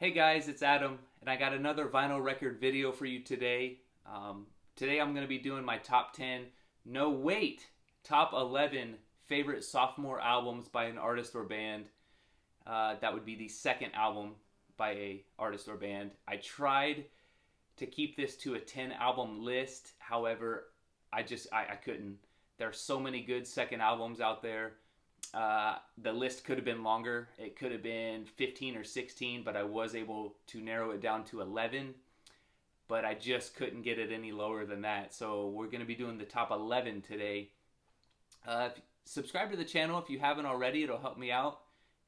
Hey guys, it's Adam, and I got another vinyl record video for you today. Today I'm going to be doing my top 10, no wait, top 11 favorite sophomore albums by an artist or band. That would be the second album by a artist or band. I tried to keep this to a 10 album list. However, I couldn't. There are so many good second albums out there. The list could have been longer. It could have been 15 or 16, but I was able to narrow it down to 11. But I just couldn't get it any lower than that. So we're going to be doing the top 11 today. Subscribe to the channel if you haven't already. It'll help me out.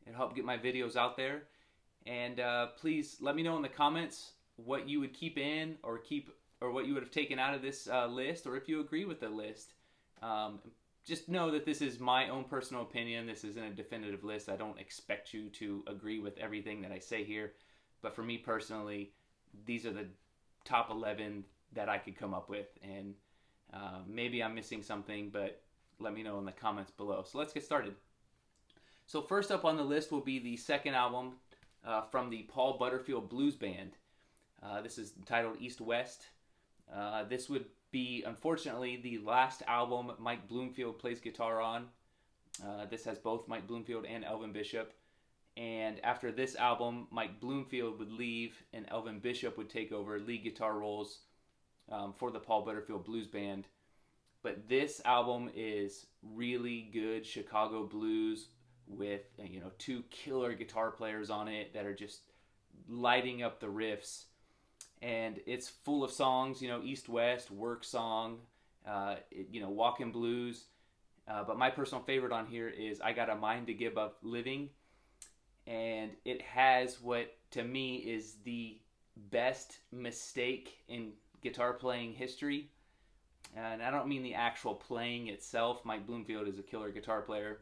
It'll help get my videos out there. And please let me know in the comments what you would keep in or what you would have taken out of this list, or if you agree with the list. Just know that this is my own personal opinion. This isn't a definitive list. I don't expect you to agree with everything that I say here. But for me personally, these are the top 11 that I could come up with. And maybe I'm missing something, but let me know in the comments below. So let's get started. So first up on the list will be the second album from the Paul Butterfield Blues Band. This is titled East West. This would be, unfortunately, the last album Mike Bloomfield plays guitar on. This has both Mike Bloomfield and Elvin Bishop. And after this album, Mike Bloomfield would leave and Elvin Bishop would take over lead guitar roles for the Paul Butterfield Blues Band. But this album is really good Chicago blues with two killer guitar players on it that are just lighting up the riffs. And it's full of songs, East West, Work Song, Walkin' Blues. But my personal favorite on here is I Got a Mind to Give Up Living. And it has what, to me, is the best mistake in guitar playing history. And I don't mean the actual playing itself. Mike Bloomfield is a killer guitar player.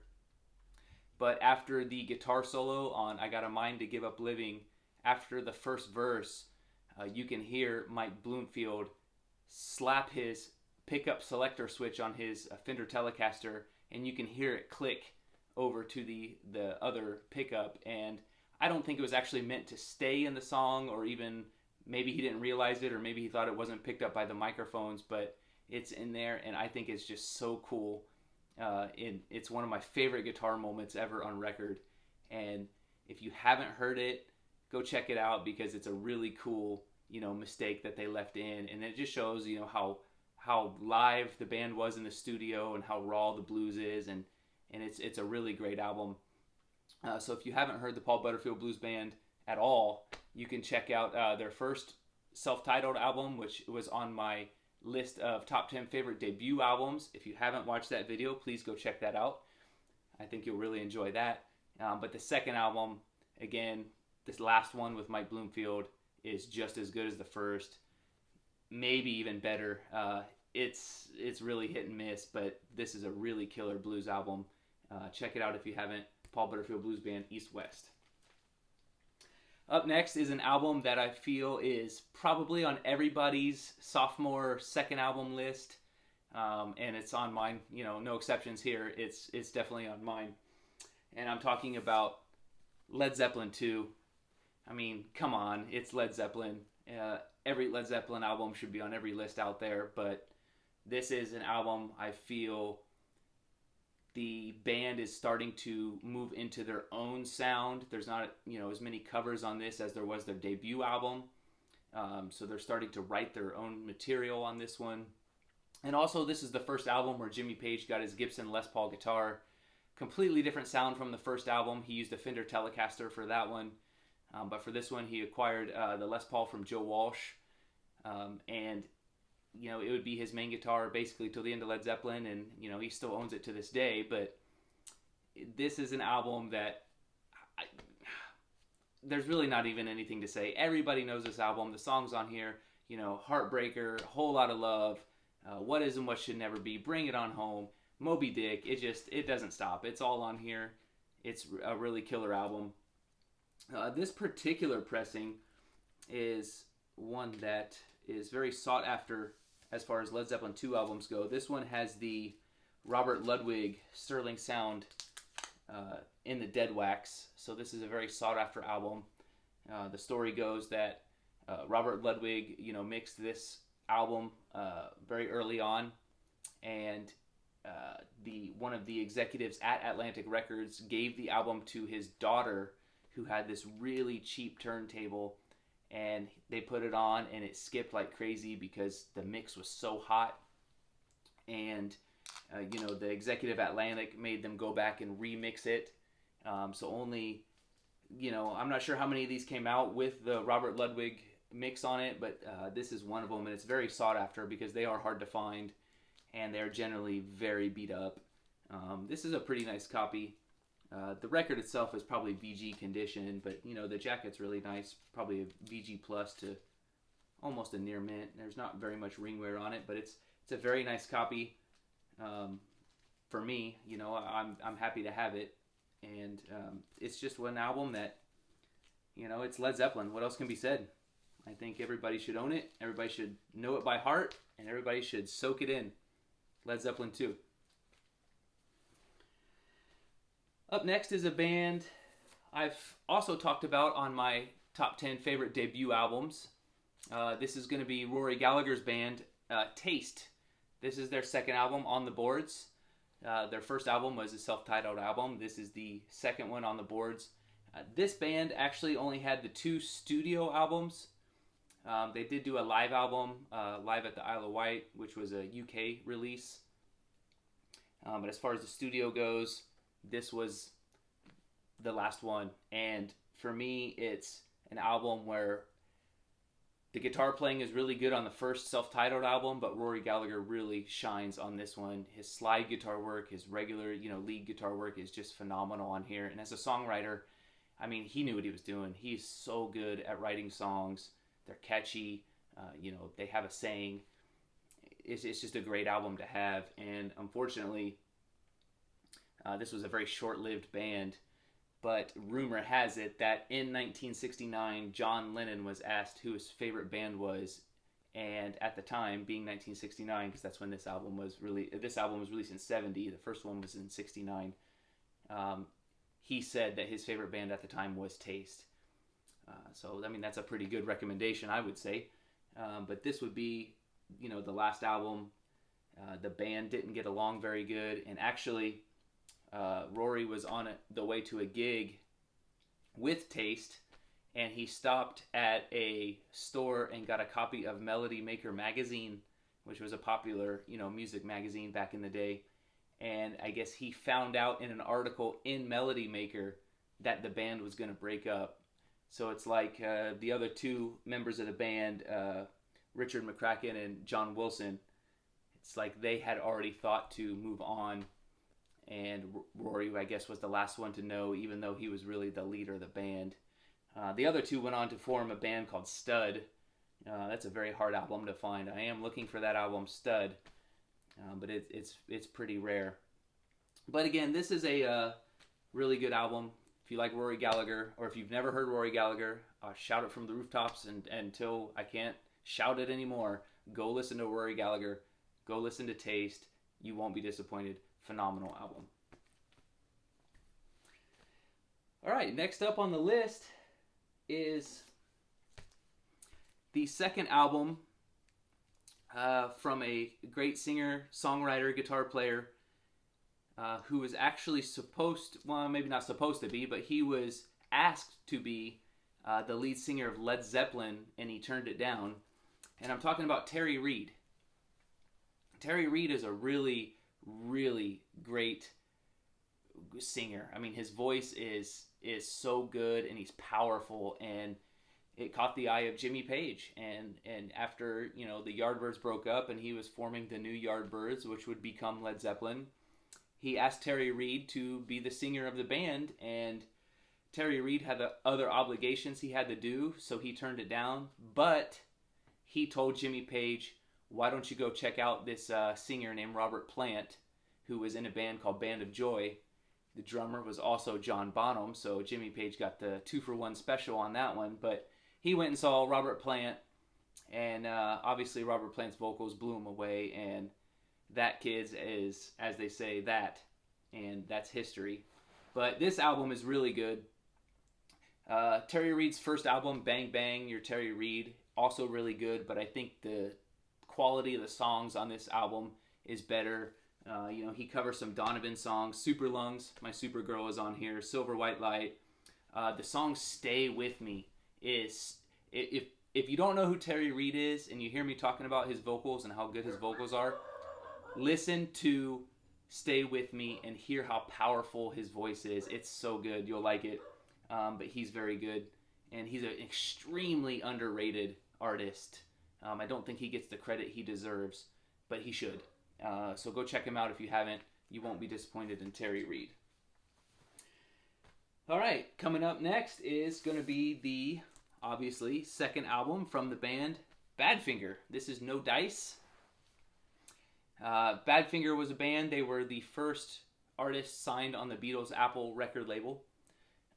But after the guitar solo on I Got a Mind to Give Up Living, after the first verse, you can hear Mike Bloomfield slap his pickup selector switch on his Fender Telecaster, and you can hear it click over to the other pickup. And I don't think it was actually meant to stay in the song, or even maybe he didn't realize it, or maybe he thought it wasn't picked up by the microphones, but it's in there, and I think it's just so cool. It's one of my favorite guitar moments ever on record, and if you haven't heard it, go check it out, because it's a really cool mistake that they left in, and it just shows how live the band was in the studio and how raw the blues is, and it's a really great album. So if you haven't heard the Paul Butterfield Blues Band at all, you can check out their first self-titled album, which was on my list of top 10 favorite debut albums. If you haven't watched that video, please go check that out. I think you'll really enjoy that. But the second album, again, this last one with Mike Bloomfield, is just as good as the first, maybe even better. It's really hit and miss, but this is a really killer blues album. Check it out if you haven't. Paul Butterfield Blues Band, East West. Up next is an album that I feel is probably on everybody's sophomore second album list, and it's on mine. No exceptions here. It's definitely on mine, and I'm talking about Led Zeppelin 2. I mean, come on, it's Led Zeppelin. Every Led Zeppelin album should be on every list out there, but this is an album I feel the band is starting to move into their own sound. There's not, as many covers on this as there was their debut album. So they're starting to write their own material on this one. And also, this is the first album where Jimmy Page got his Gibson Les Paul guitar. Completely different sound from the first album. He used a Fender Telecaster for that one. But for this one, he acquired the Les Paul from Joe Walsh. And it would be his main guitar basically till the end of Led Zeppelin, and he still owns it to this day. But this is an album that there's really not even anything to say. Everybody knows this album. The songs on here, Heartbreaker, Whole Lot of Love, What Is and What Should Never Be, Bring It On Home, Moby Dick. It doesn't stop. It's all on here. It's a really killer album. This particular pressing is one that is very sought after as far as Led Zeppelin 2 albums go. This one has the Robert Ludwig Sterling sound in the dead wax. So this is a very sought after album. The story goes that Robert Ludwig, mixed this album very early on, and the one of the executives at Atlantic Records gave the album to his daughter, who had this really cheap turntable, and they put it on, and it skipped like crazy because the mix was so hot. And the executive at Atlantic made them go back and remix it. So only, I'm not sure how many of these came out with the Robert Ludwig mix on it, but this is one of them, and it's very sought after because they are hard to find, and they're generally very beat up. This is a pretty nice copy. The record itself is probably VG condition, but the jacket's really nice, probably a VG plus to almost a near mint. There's not very much ring wear on it, but it's a very nice copy. For me, I'm happy to have it, and it's just one album that, it's Led Zeppelin. What else can be said? I think everybody should own it. Everybody should know it by heart, and everybody should soak it in. Led Zeppelin 2. Up next is a band I've also talked about on my top 10 favorite debut albums. This is going to be Rory Gallagher's band, Taste. This is their second album on the boards. Their first album was a self-titled album. This is the second one on the boards. This band actually only had the 2 studio albums. They did do a live album, Live at the Isle of Wight, which was a UK release. But as far as the studio goes, this was the last one. And for me, it's an album where the guitar playing is really good on the first self-titled album, but Rory Gallagher really shines on this one. His slide guitar work, his regular, lead guitar work is just phenomenal on here. And as a songwriter, he knew what he was doing. He's so good at writing songs. They're catchy. They have a saying. It's just a great album to have. And unfortunately, this was a very short-lived band. But rumor has it that in 1969, John Lennon was asked who his favorite band was, and at the time, being 1969, because that's when this album was released in 70. The first one was in 69. He said that his favorite band at the time was Taste. So that's a pretty good recommendation, I would say. But this would be, the last album. The band didn't get along very good, and actually, Rory was on the way to a gig with Taste, and he stopped at a store and got a copy of Melody Maker magazine, which was a popular, music magazine back in the day. And I guess he found out in an article in Melody Maker that the band was going to break up. So it's like the other 2 members of the band, Richard McCracken and John Wilson, it's like they had already thought to move on. And Rory, I guess, was the last one to know, even though he was really the leader of the band. The other 2 went on to form a band called Stud. That's a very hard album to find. I am looking for that album, Stud, but it's pretty rare. But again, this is a really good album. If you like Rory Gallagher, or if you've never heard Rory Gallagher, shout it from the rooftops until I can't shout it anymore. Go listen to Rory Gallagher. Go listen to Taste. You won't be disappointed. Phenomenal album. All right, next up on the list is the second album from a great singer, songwriter, guitar player who was actually maybe not supposed to be, but he was asked to be the lead singer of Led Zeppelin, and he turned it down. And I'm talking about Terry Reid. Terry Reid is a really, really great singer. His voice is so good, and he's powerful, and it caught the eye of Jimmy Page. And after the Yardbirds broke up and he was forming the new Yardbirds, which would become Led Zeppelin, he asked Terry Reid to be the singer of the band, and Terry Reid had other obligations he had to do, so he turned it down. But he told Jimmy Page, why don't you go check out this singer named Robert Plant, who was in a band called Band of Joy. The drummer was also John Bonham, so Jimmy Page got the 2-for-1 special on that one. But he went and saw Robert Plant, and obviously Robert Plant's vocals blew him away, and that, kids, is, as they say, that, and that's history. But this album is really good. Terry Reid's first album, Bang Bang, Your Terry Reid, also really good, but I think the quality of the songs on this album is better. He covers some Donovan songs. Super Lungs, My Supergirl, is on here. Silver White Light. The song Stay With Me is, if you don't know who Terry Reid is and you hear me talking about his vocals and how good his vocals are, listen to Stay With Me and hear how powerful his voice is. It's so good. You'll like it. But he's very good. And he's an extremely underrated artist. I don't think he gets the credit he deserves, but he should. So go check him out if you haven't. You won't be disappointed in Terry Reid. All right, coming up next is going to be the, obviously, second album from the band Badfinger. This is No Dice. Badfinger was a band. They were the first artist signed on the Beatles' Apple record label.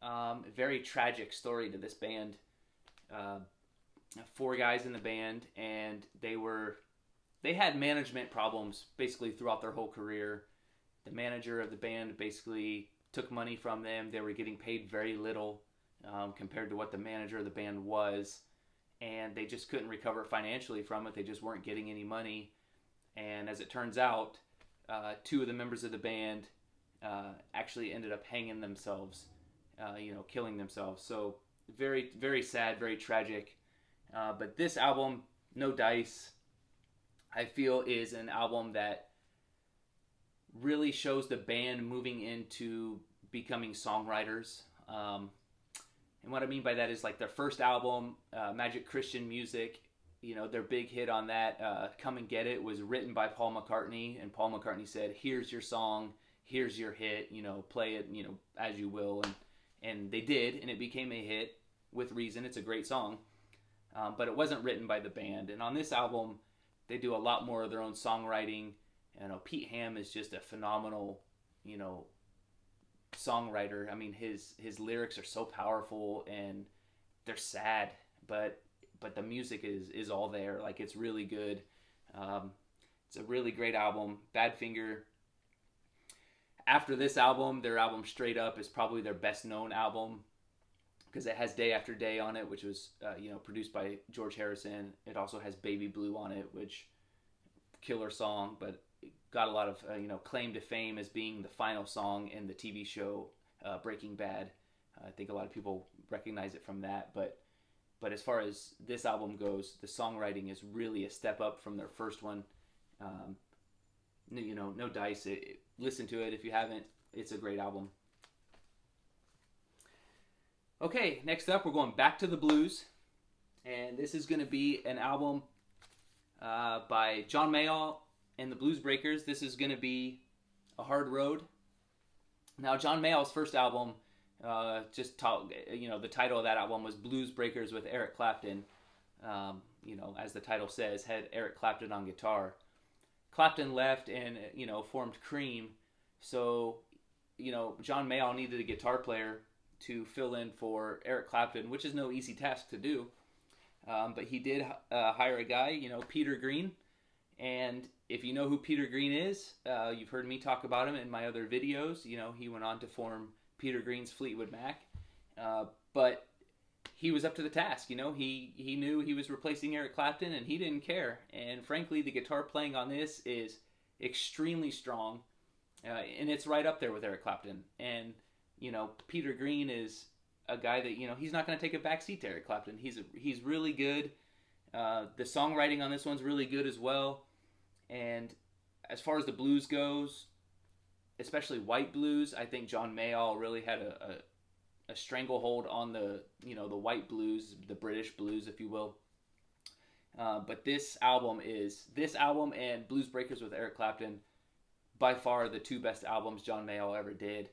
A very tragic story to this band. 4 guys in the band, and they had management problems basically throughout their whole career. The manager of the band basically took money from them. They were getting paid very little compared to what the manager of the band was, and they just couldn't recover financially from it. They just weren't getting any money. And as it turns out, 2 of the members of the band actually ended up hanging themselves, killing themselves. So very, very sad, very tragic. But this album, No Dice, I feel is an album that really shows the band moving into becoming songwriters. And what I mean by that is like their first album, Magic Christian Music, their big hit on that, Come and Get It, was written by Paul McCartney. And Paul McCartney said, here's your song, here's your hit, play it, as you will. And they did, and it became a hit with reason. It's a great song. But it wasn't written by the band. And on this album, they do a lot more of their own songwriting. Pete Ham is just a phenomenal, songwriter. I mean, his lyrics are so powerful and they're sad, but the music is all there. Like, it's really good. It's a really great album. Badfinger. After this album, their album Straight Up is probably their best known album, because it has Day After Day on it, which was produced by George Harrison. It also has Baby Blue on it, which killer song, but got a lot of claim to fame as being the final song in the TV show Breaking Bad. I think a lot of people recognize it from that, but as far as this album goes, the songwriting is really a step up from their first one. No Dice. Listen to it if you haven't. It's a great album. Okay, next up, we're going back to the blues, and this is going to be an album by John Mayall and the Blues Breakers. This is going to be A Hard Road. Now, John Mayall's first album, the title of that album was Blues Breakers with Eric Clapton. As the title says, had Eric Clapton on guitar. Clapton left and formed Cream, so John Mayall needed a guitar player to fill in for Eric Clapton, which is no easy task to do. But he did hire a guy, Peter Green. And if you know who Peter Green is, you've heard me talk about him in my other videos. He went on to form Peter Green's Fleetwood Mac. But he was up to the task. He knew he was replacing Eric Clapton, and he didn't care. And frankly, the guitar playing on this is extremely strong. And it's right up there with Eric Clapton. And Peter Green is a guy that, he's not going to take a backseat to Eric Clapton. He's really good. The songwriting on this one's really good as well. And as far as the blues goes, especially white blues, I think John Mayall really had a stranglehold on the white blues, the British blues, if you will. But this album and Blues Breakers with Eric Clapton, by far the 2 best albums John Mayall ever did.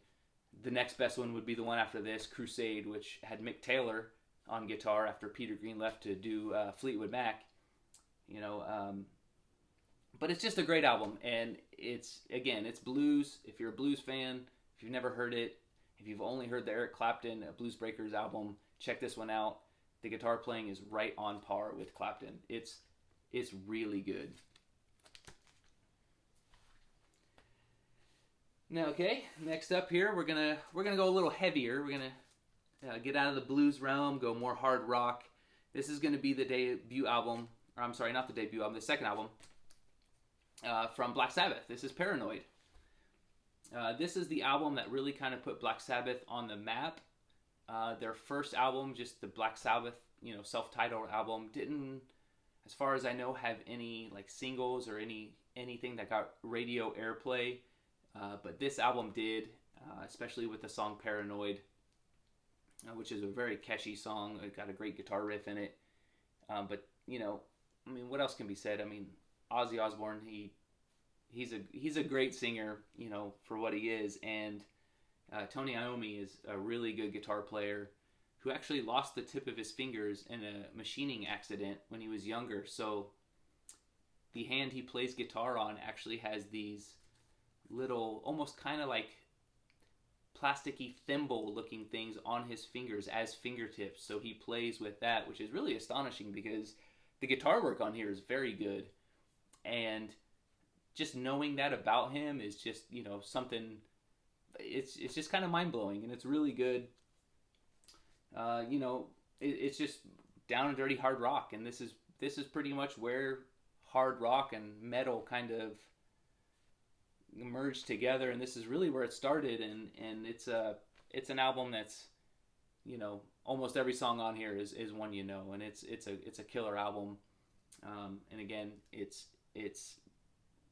The next best one would be the one after this, Crusade, which had Mick Taylor on guitar after Peter Green left to do Fleetwood Mac. But it's just a great album, and it's blues. If you're a blues fan, if you've never heard it, if you've only heard the Eric Clapton Blues Breakers album, check this one out. The guitar playing is right on par with Clapton. It's really good. Now, okay, next up here, we're gonna go a little heavier. We're gonna get out of the blues realm, go more hard rock. This is going to be the debut album, or I'm sorry, not the debut album, the second album from Black Sabbath. This is Paranoid. This is the album that really kind of put Black Sabbath on the map. Their first album, just the Black Sabbath, self-titled album, didn't, as far as I know, have any like singles or anything that got radio airplay. But this album did, especially with the song Paranoid, which is a very catchy song. It got a great guitar riff in it. But what else can be said? I mean, Ozzy Osbourne, he's a great singer, for what he is, and Tony Iommi is a really good guitar player who actually lost the tip of his fingers in a machining accident when he was younger. So the hand he plays guitar on actually has these little, almost kind of like plasticky thimble looking things on his fingers as fingertips. So he plays with that, which is really astonishing because the guitar work on here is very good. And just knowing that about him is just, something, it's just kind of mind-blowing, and it's really good. It's just down and dirty hard rock, and this is pretty much where hard rock and metal kind of merged together, and this is really where it started. And it's an album that's, almost every song on here is one, and it's a killer album. And again, it's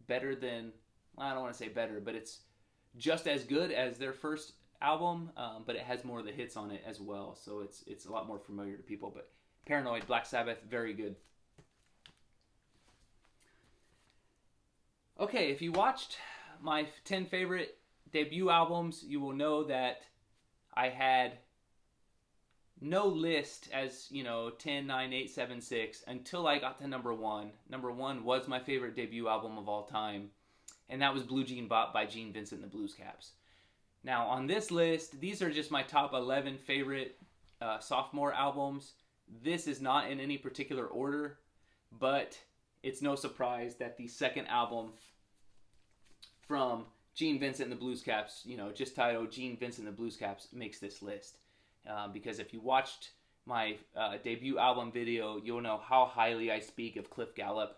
better than, I don't want to say better, but it's just as good as their first album, but it has more of the hits on it as well, so it's a lot more familiar to people. But Paranoid, Black Sabbath, very good. Okay, if you watched my 10 favorite debut albums, you will know that I had no list as, 10, 9, 8, 7, 6 until I got to number 1. Number 1 was my favorite debut album of all time, and that was Blue Jean Bop by Gene Vincent and the Blues Caps. Now, on this list, these are just my top 11 favorite sophomore albums. This is not in any particular order, but it's no surprise that the second album from Gene Vincent and the Blues Caps, just titled Gene Vincent and the Blues Caps, makes this list. Because if you watched my debut album video, you'll know how highly I speak of Cliff Gallup,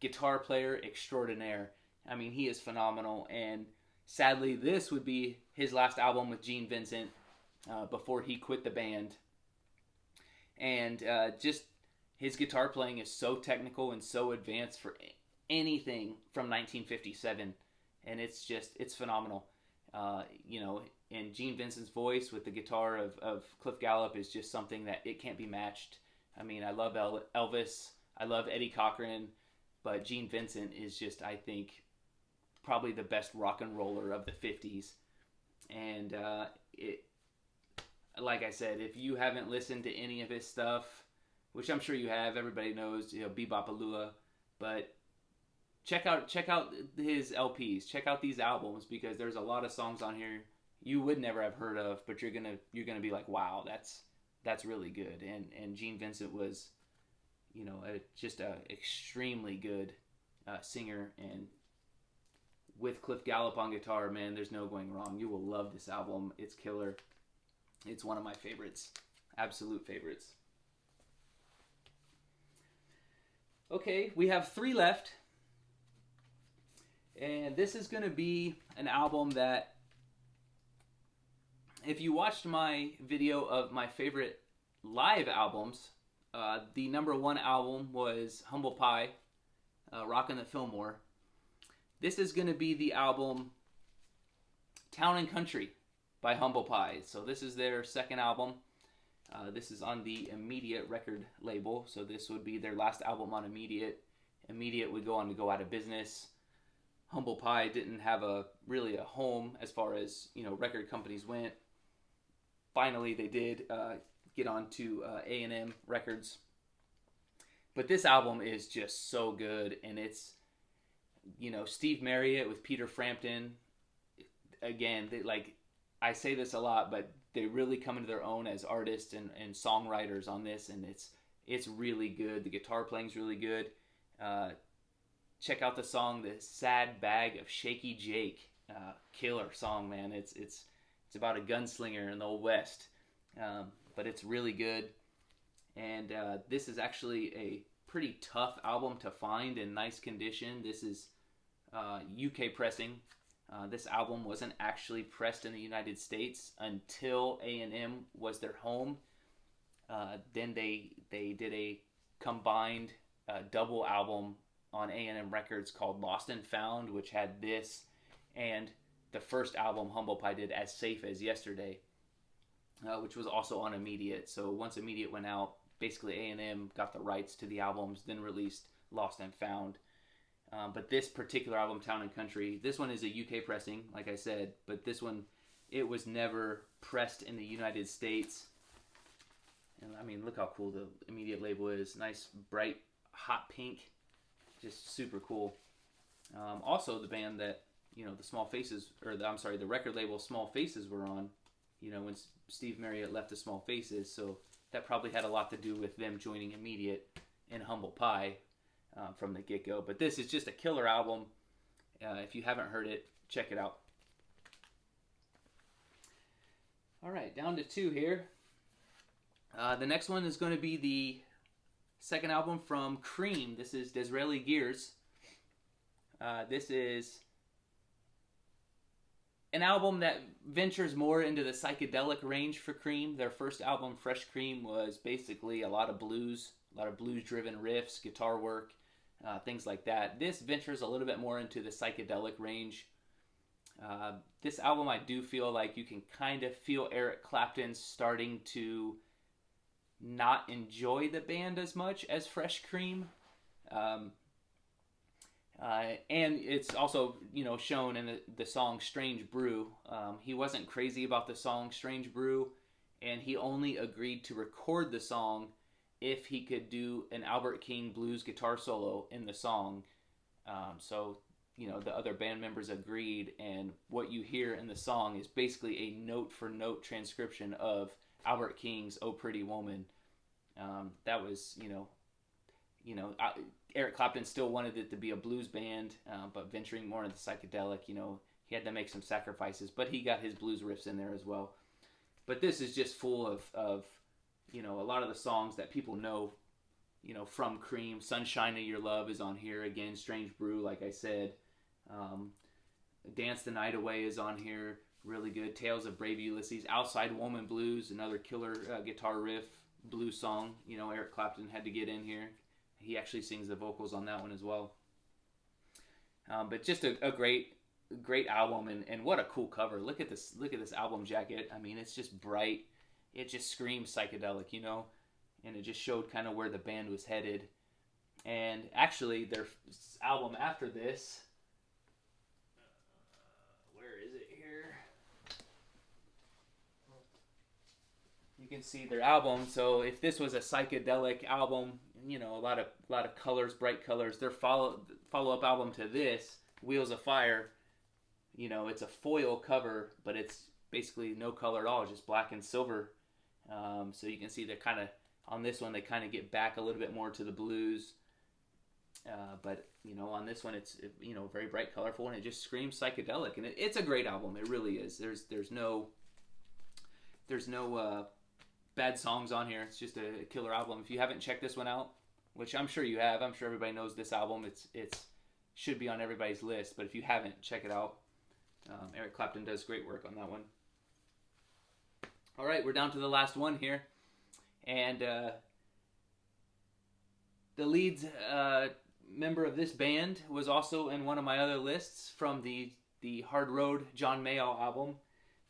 guitar player extraordinaire. I mean, he is phenomenal, and sadly, this would be his last album with Gene Vincent before he quit the band. And just his guitar playing is so technical and so advanced for anything from 1957, and it's phenomenal. And Gene Vincent's voice with the guitar of Cliff Gallup is just something that it can't be matched. I mean, I love Elvis, I love Eddie Cochran, but Gene Vincent is just, I think, probably the best rock and roller of the 50s. And like I said, if you haven't listened to any of his stuff, which I'm sure you have, everybody knows, Bebopalooza, but check out his LPs, check out these albums, because there's a lot of songs on here you would never have heard of, but you're gonna be like, wow, that's really good. And Gene Vincent was, just a extremely good singer, and with Cliff Gallup on guitar, man, there's no going wrong. You will love this album. It's killer. It's one of my favorites, absolute favorites. Okay, we have 3 left, and this is going to be an album that, if you watched my video of my favorite live albums, the number 1 album was Humble Pie, Rockin' the Fillmore. This is going to be the album Town and Country by Humble Pie. So this is their second album. This is on the Immediate record label, so this would be their last album on Immediate. Immediate would go on to go out of business. Humble Pie didn't have really a home as far as record companies went. Finally, they did get on to A&M Records. But this album is just so good, and it's Steve Marriott with Peter Frampton. Again, I say this a lot, but they really come into their own as artists and songwriters on this, and it's really good. The guitar playing's really good. Check out the song "The Sad Bag of Shaky Jake." Killer song, man. It's about a gunslinger in the Old West. but it's really good. And this is actually a pretty tough album to find in nice condition. This is UK pressing. This album wasn't actually pressed in the United States until A&M was their home. Then they did a combined double album on A&M Records called Lost and Found, which had this and the first album Humble Pie did, As Safe as Yesterday, which was also on Immediate. So once Immediate went out, basically A&M got the rights to the albums, then released Lost and Found. But this particular album, Town and Country, this one is a UK pressing, like I said, but this one, it was never pressed in the United States. And I mean, look how cool the Immediate label is. Nice, bright, hot pink. Just super cool. Also, the band that, the Small Faces, the record label Small Faces were on, when Steve Marriott left the Small Faces. So that probably had a lot to do with them joining Immediate and Humble Pie from the get-go. But this is just a killer album. If you haven't heard it, check it out. All right, down to 2 here. The next one is going to be the second album from Cream. This is Disraeli Gears. This is an album that ventures more into the psychedelic range for Cream. Their first album, Fresh Cream, was basically a lot of blues-driven riffs, guitar work, things like that. This ventures a little bit more into the psychedelic range. This album, I do feel like you can kind of feel Eric Clapton starting to not enjoy the band as much as Fresh Cream. And it's also, shown in the song Strange Brew. He wasn't crazy about the song Strange Brew, and he only agreed to record the song if he could do an Albert King blues guitar solo in the song. So, the other band members agreed, and what you hear in the song is basically a note-for-note transcription of Albert King's "Oh Pretty Woman." That was, Eric Clapton still wanted it to be a blues band, but venturing more into psychedelic, he had to make some sacrifices, but he got his blues riffs in there as well. But this is just full of a lot of the songs that people know, from Cream. Sunshine of Your Love is on here again. Strange Brew, like I said. Dance the Night Away is on here. Really good. Tales of Brave Ulysses. Outside Woman Blues, another killer guitar riff blues song. Eric Clapton had to get in here. He actually sings the vocals on that one as well. But just a great album, and what a cool cover. Look at this album jacket. I mean, it's just bright. It just screams psychedelic, and it just showed kind of where the band was headed. And actually, their album after this, where is it here? You can see their album. So if this was a psychedelic album, a lot of colors, bright colors, their follow-up album to this, Wheels of Fire, it's a foil cover, but it's basically no color at all, just black and silver. So you can see they're kind of, on this one, they kind of get back a little bit more to the blues. But, on this one, it's, very bright, colorful, and it just screams psychedelic. And it's a great album. It really is. There's no bad songs on here. It's just a killer album. If you haven't checked this one out, which I'm sure you have, I'm sure everybody knows this album. It's should be on everybody's list. But if you haven't, check it out. Eric Clapton does great work on that one. All right, we're down to the last one here. And the lead member of this band was also in one of my other lists from the Hard Road John Mayall album.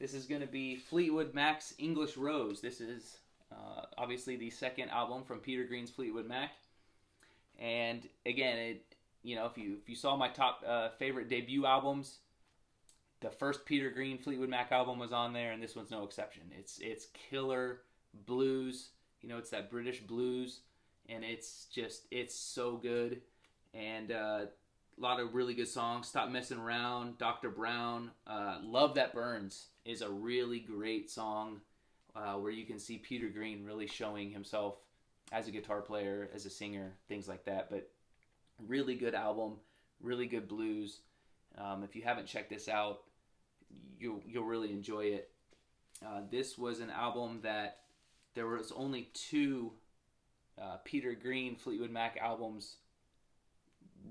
This is going to be Fleetwood Mac's English Rose. This is obviously the second album from Peter Green's Fleetwood Mac. And again, if you saw my top favorite debut albums, the first Peter Green Fleetwood Mac album was on there, and this one's no exception. It's killer blues. It's that British blues, and it's so good. And a lot of really good songs. Stop Messing Around, Dr. Brown, Love That Burns is a really great song where you can see Peter Green really showing himself as a guitar player, as a singer, things like that. But really good album, really good blues. If you haven't checked this out, you'll really enjoy it. This was an album that there was only two Peter Green Fleetwood Mac albums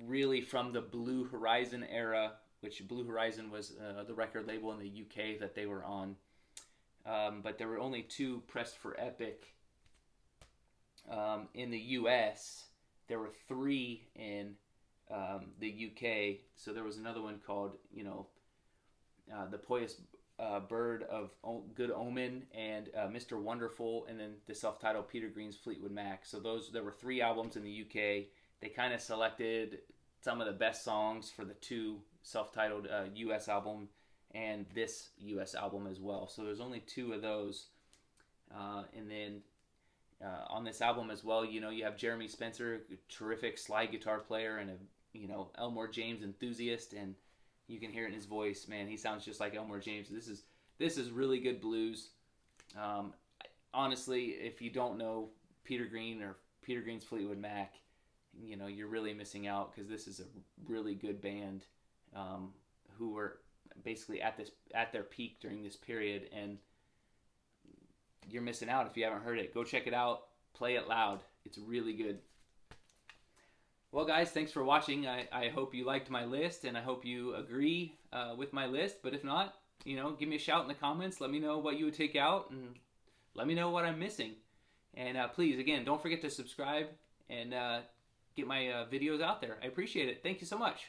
really from the Blue Horizon era, which Blue Horizon was the record label in the UK that they were on. But there were only two pressed for Epic. In the US, there were three in the UK. So there was another one called, The Poyous Bird of Good Omen and Mr. Wonderful, and then the self-titled Peter Green's Fleetwood Mac. So there were three albums in the UK. They kind of selected some of the best songs for the two self-titled US album and this US album as well. So there's only two of those. And then on this album as well, you have Jeremy Spencer, a terrific slide guitar player and a Elmore James enthusiast, and you can hear it in his voice. Man, he sounds just like Elmore James. This is really good blues. Honestly, if you don't know Peter Green or Peter Green's Fleetwood Mac, you're really missing out, because this is a really good band who were basically at their peak during this period, and you're missing out if you haven't heard it. Go check it out. Play it loud. It's really good. Well, guys, thanks for watching. I hope you liked my list, and I hope you agree with my list. But if not, give me a shout in the comments. Let me know what you would take out, and let me know what I'm missing. And please, again, don't forget to subscribe and get my videos out there. I appreciate it. Thank you so much.